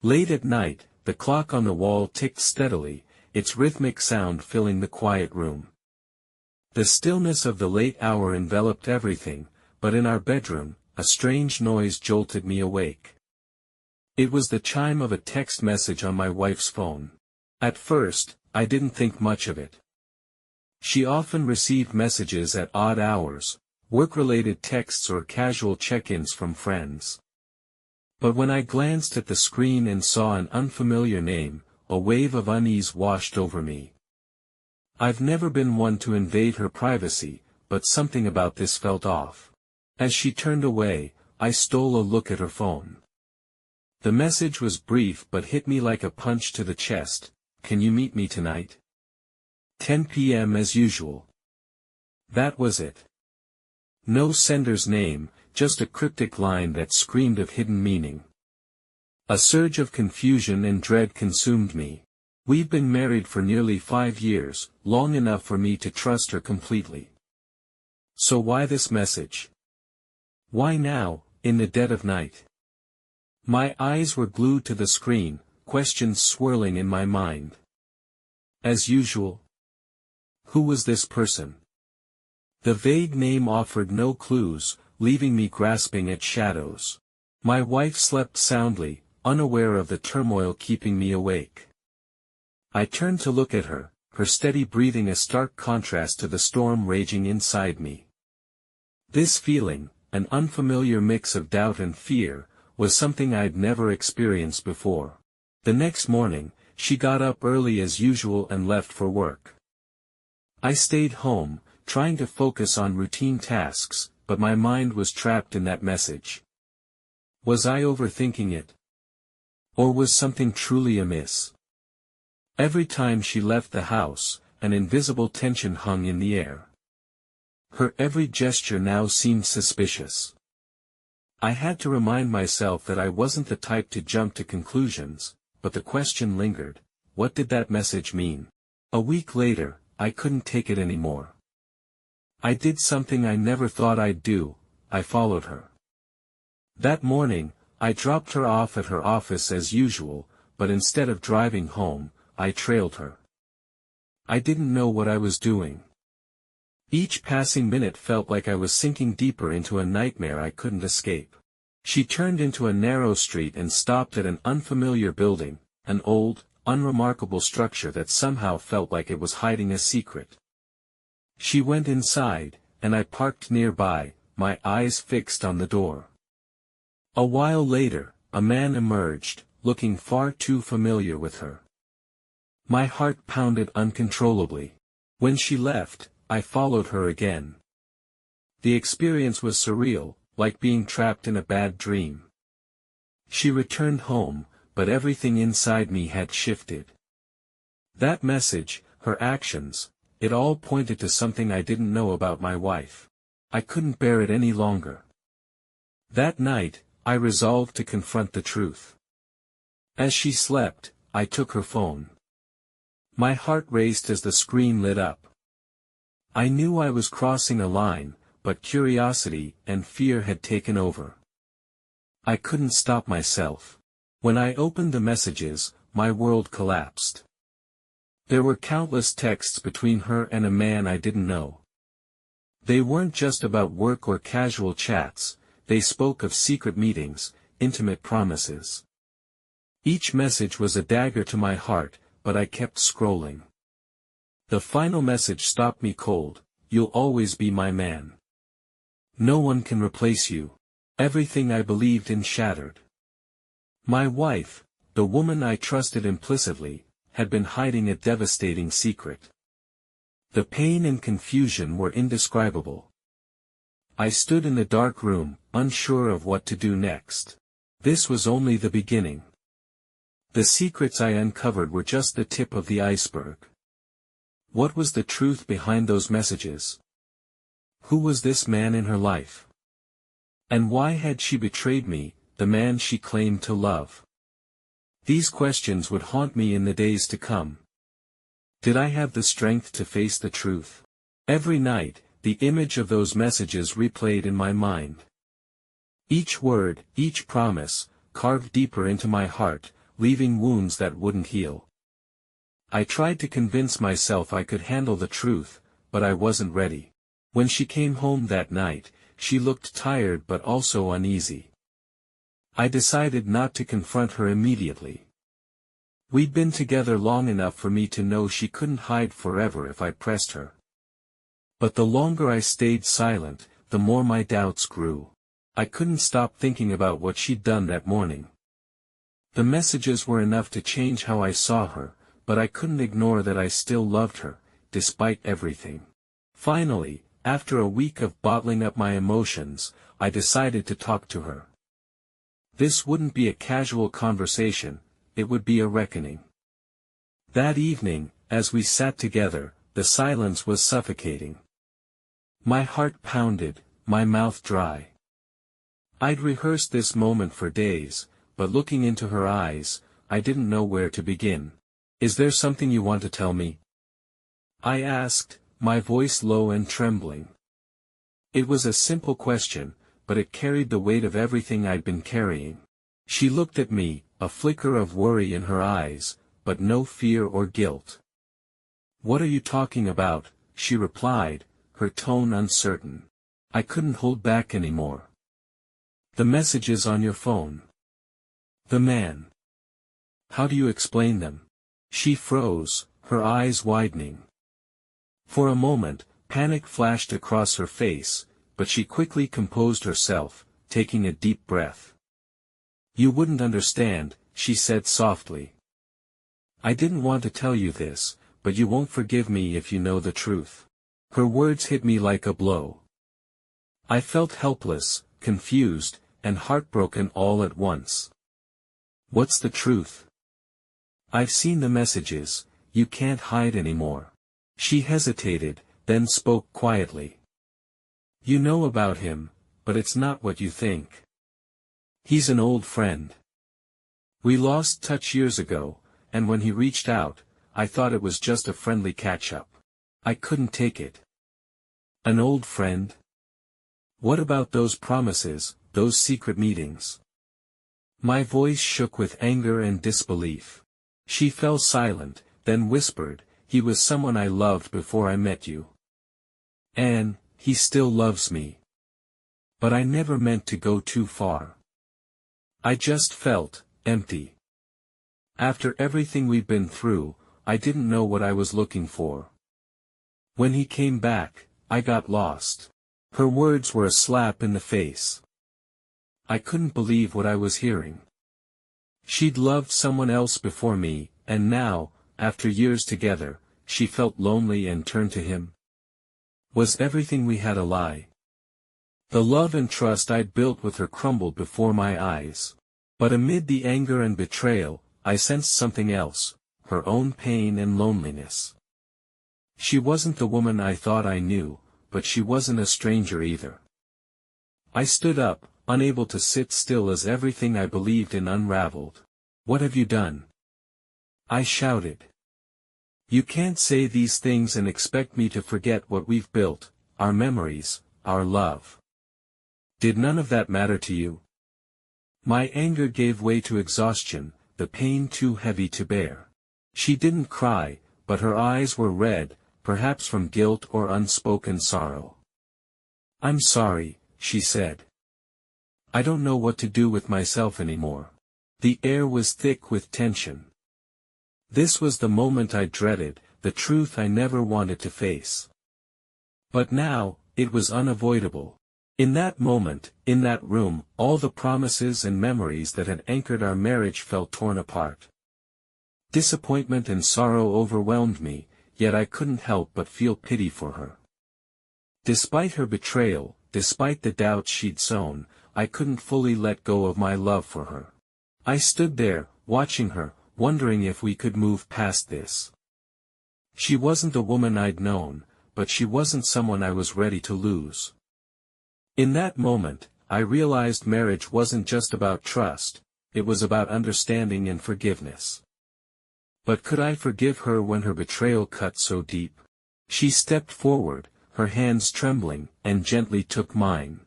Late at night, the clock on the wall ticked steadily, its rhythmic sound filling the quiet room. The stillness of the late hour enveloped everything, but in our bedroom, a strange noise jolted me awake. It was the chime of a text message on my wife's phone. At first, I didn't think much of it. She often received messages at odd hours, work-related texts or casual check-ins from friends. But when I glanced at the screen and saw an unfamiliar name, a wave of unease washed over me. I've never been one to invade her privacy, but something about this felt off. As she turned away, I stole a look at her phone. The message was brief but hit me like a punch to the chest. "Can you meet me tonight? 10 p.m. as usual." That was it. No sender's name, just a cryptic line that screamed of hidden meaning. A surge of confusion and dread consumed me. We've been married for nearly 5 years, long enough for me to trust her completely. So why this message? Why now, in the dead of night? My eyes were glued to the screen, questions swirling in my mind. As usual. Who was this person? The vague name offered no clues, leaving me grasping at shadows. My wife slept soundly, unaware of the turmoil keeping me awake. I turned to look at her, her steady breathing a stark contrast to the storm raging inside me. This feeling, an unfamiliar mix of doubt and fear, was something I'd never experienced before. The next morning, she got up early as usual and left for work. I stayed home, trying to focus on routine tasks, but my mind was trapped in that message. Was I overthinking it? Or was something truly amiss? Every time she left the house, an invisible tension hung in the air. Her every gesture now seemed suspicious. I had to remind myself that I wasn't the type to jump to conclusions, but the question lingered: what did that message mean? A week later, I couldn't take it anymore. I did something I never thought I'd do. I followed her. That morning, I dropped her off at her office as usual, but instead of driving home, I trailed her. I didn't know what I was doing. Each passing minute felt like I was sinking deeper into a nightmare I couldn't escape. She turned into a narrow street and stopped at an unfamiliar building, an old, unremarkable structure that somehow felt like it was hiding a secret. She went inside, and I parked nearby, my eyes fixed on the door. A while later, a man emerged, looking far too familiar with her. My heart pounded uncontrollably. When she left, I followed her again. The experience was surreal, like being trapped in a bad dream. She returned home, but everything inside me had shifted. That message, her actions, it all pointed to something I didn't know about my wife. I couldn't bear it any longer. That night, I resolved to confront the truth. As she slept, I took her phone. My heart raced as the screen lit up. I knew I was crossing a line, but curiosity and fear had taken over. I couldn't stop myself. When I opened the messages, my world collapsed. There were countless texts between her and a man I didn't know. They weren't just about work or casual chats, they spoke of secret meetings, intimate promises. Each message was a dagger to my heart, but I kept scrolling. The final message stopped me cold: "You'll always be my man. No one can replace you." Everything I believed in shattered. My wife, the woman I trusted implicitly, had been hiding a devastating secret. The pain and confusion were indescribable. I stood in the dark room, unsure of what to do next. This was only the beginning. The secrets I uncovered were just the tip of the iceberg. What was the truth behind those messages? Who was this man in her life? And why had she betrayed me, the man she claimed to love? These questions would haunt me in the days to come. Did I have the strength to face the truth? Every night, the image of those messages replayed in my mind. Each word, each promise, carved deeper into my heart, leaving wounds that wouldn't heal. I tried to convince myself I could handle the truth, but I wasn't ready. When she came home that night, she looked tired but also uneasy. I decided not to confront her immediately. We'd been together long enough for me to know she couldn't hide forever if I pressed her. But the longer I stayed silent, the more my doubts grew. I couldn't stop thinking about what she'd done that morning. The messages were enough to change how I saw her, but I couldn't ignore that I still loved her, despite everything. Finally, after a week of bottling up my emotions, I decided to talk to her. This wouldn't be a casual conversation, it would be a reckoning. That evening, as we sat together, the silence was suffocating. My heart pounded, my mouth dry. I'd rehearsed this moment for days, but looking into her eyes, I didn't know where to begin. "Is there something you want to tell me?" I asked, my voice low and trembling. It was a simple question, but it carried the weight of everything I'd been carrying. She looked at me, a flicker of worry in her eyes, but no fear or guilt. "What are you talking about?" she replied, her tone uncertain. I couldn't hold back anymore. "The messages on your phone. The man. How do you explain them?" She froze, her eyes widening. For a moment, panic flashed across her face, but she quickly composed herself, taking a deep breath. "You wouldn't understand," she said softly. "I didn't want to tell you this, but you won't forgive me if you know the truth." Her words hit me like a blow. I felt helpless, confused, and heartbroken all at once. "What's the truth?" "I've seen the messages, you can't hide anymore." She hesitated, then spoke quietly. "You know about him, but it's not what you think. He's an old friend. We lost touch years ago, and when he reached out, I thought it was just a friendly catch-up. I couldn't take it." "An old friend? What about those promises, those secret meetings?" My voice shook with anger and disbelief. She fell silent, then whispered, "He was someone I loved before I met you. Anne, he still loves me. But I never meant to go too far. I just felt empty. After everything we've been through, I didn't know what I was looking for. When he came back, I got lost." Her words were a slap in the face. I couldn't believe what I was hearing. She'd loved someone else before me, and now, after years together, she felt lonely and turned to him. Was everything we had a lie? The love and trust I'd built with her crumbled before my eyes. But amid the anger and betrayal, I sensed something else, her own pain and loneliness. She wasn't the woman I thought I knew, but she wasn't a stranger either. I stood up, unable to sit still as everything I believed in unraveled. "What have you done?" I shouted. "You can't say these things and expect me to forget what we've built, our memories, our love. Did none of that matter to you?" My anger gave way to exhaustion, the pain too heavy to bear. She didn't cry, but her eyes were red, perhaps from guilt or unspoken sorrow. "I'm sorry," she said. "I don't know what to do with myself anymore." The air was thick with tension. This was the moment I dreaded, the truth I never wanted to face. But now, it was unavoidable. In that moment, in that room, all the promises and memories that had anchored our marriage fell torn apart. Disappointment and sorrow overwhelmed me, yet I couldn't help but feel pity for her. Despite her betrayal, despite the doubts she'd sown, I couldn't fully let go of my love for her. I stood there, watching her, wondering if we could move past this. She wasn't the woman I'd known, but she wasn't someone I was ready to lose. In that moment, I realized marriage wasn't just about trust, it was about understanding and forgiveness. But could I forgive her when her betrayal cut so deep? She stepped forward, her hands trembling, and gently took mine.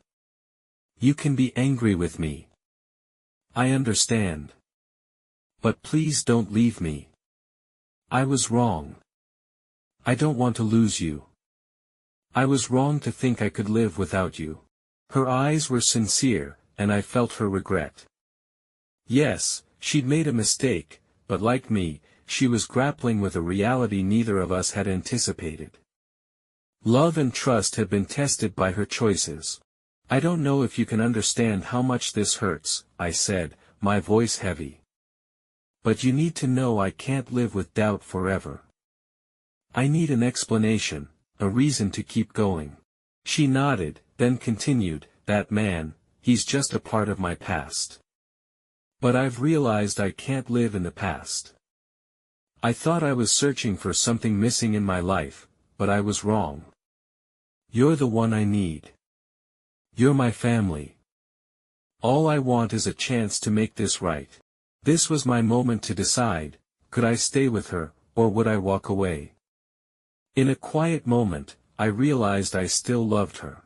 "You can be angry with me. I understand. But please don't leave me. I was wrong. I don't want to lose you. I was wrong to think I could live without you. Her eyes were sincere, and I felt her regret. Yes, she'd made a mistake, but like me, she was grappling with a reality neither of us had anticipated. Love and trust had been tested by her choices. I don't know if you can understand how much this hurts, I said, my voice heavy. But you need to know I can't live with doubt forever. I need an explanation, a reason to keep going. She nodded, then continued, that man, he's just a part of my past. But I've realized I can't live in the past. I thought I was searching for something missing in my life, but I was wrong. You're the one I need. You're my family. All I want is a chance to make this right. This was my moment to decide, could I stay with her, or would I walk away? In a quiet moment, I realized I still loved her.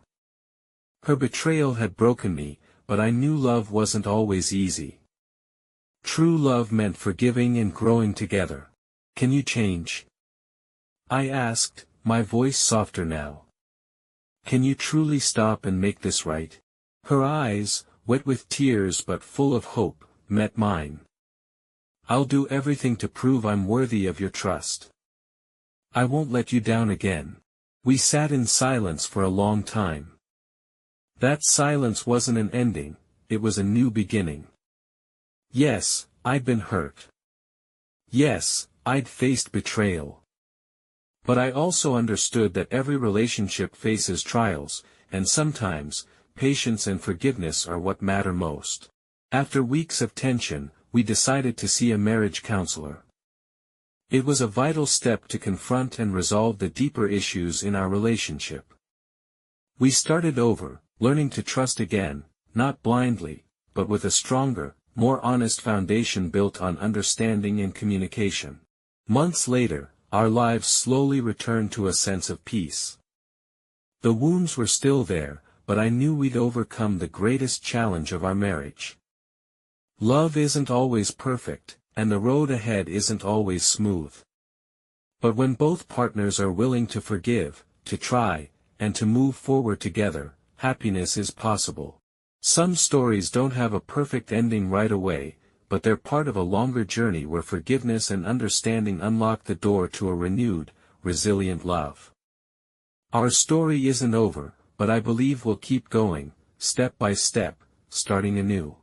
Her betrayal had broken me, but I knew love wasn't always easy. True love meant forgiving and growing together. Can you change? I asked, my voice softer now. Can you truly stop and make this right? Her eyes, wet with tears but full of hope, met mine. I'll do everything to prove I'm worthy of your trust. I won't let you down again. We sat in silence for a long time. That silence wasn't an ending, it was a new beginning. Yes, I'd been hurt. Yes, I'd faced betrayal. But I also understood that every relationship faces trials, and sometimes, patience and forgiveness are what matter most. After weeks of tension, we decided to see a marriage counselor. It was a vital step to confront and resolve the deeper issues in our relationship. We started over, learning to trust again, not blindly, but with a stronger, more honest foundation built on understanding and communication. Months later, our lives slowly returned to a sense of peace. The wounds were still there, but I knew we'd overcome the greatest challenge of our marriage. Love isn't always perfect, and the road ahead isn't always smooth. But when both partners are willing to forgive, to try, and to move forward together, happiness is possible. Some stories don't have a perfect ending right away, but they're part of a longer journey where forgiveness and understanding unlock the door to a renewed, resilient love. Our story isn't over, but I believe we'll keep going, step by step, starting anew.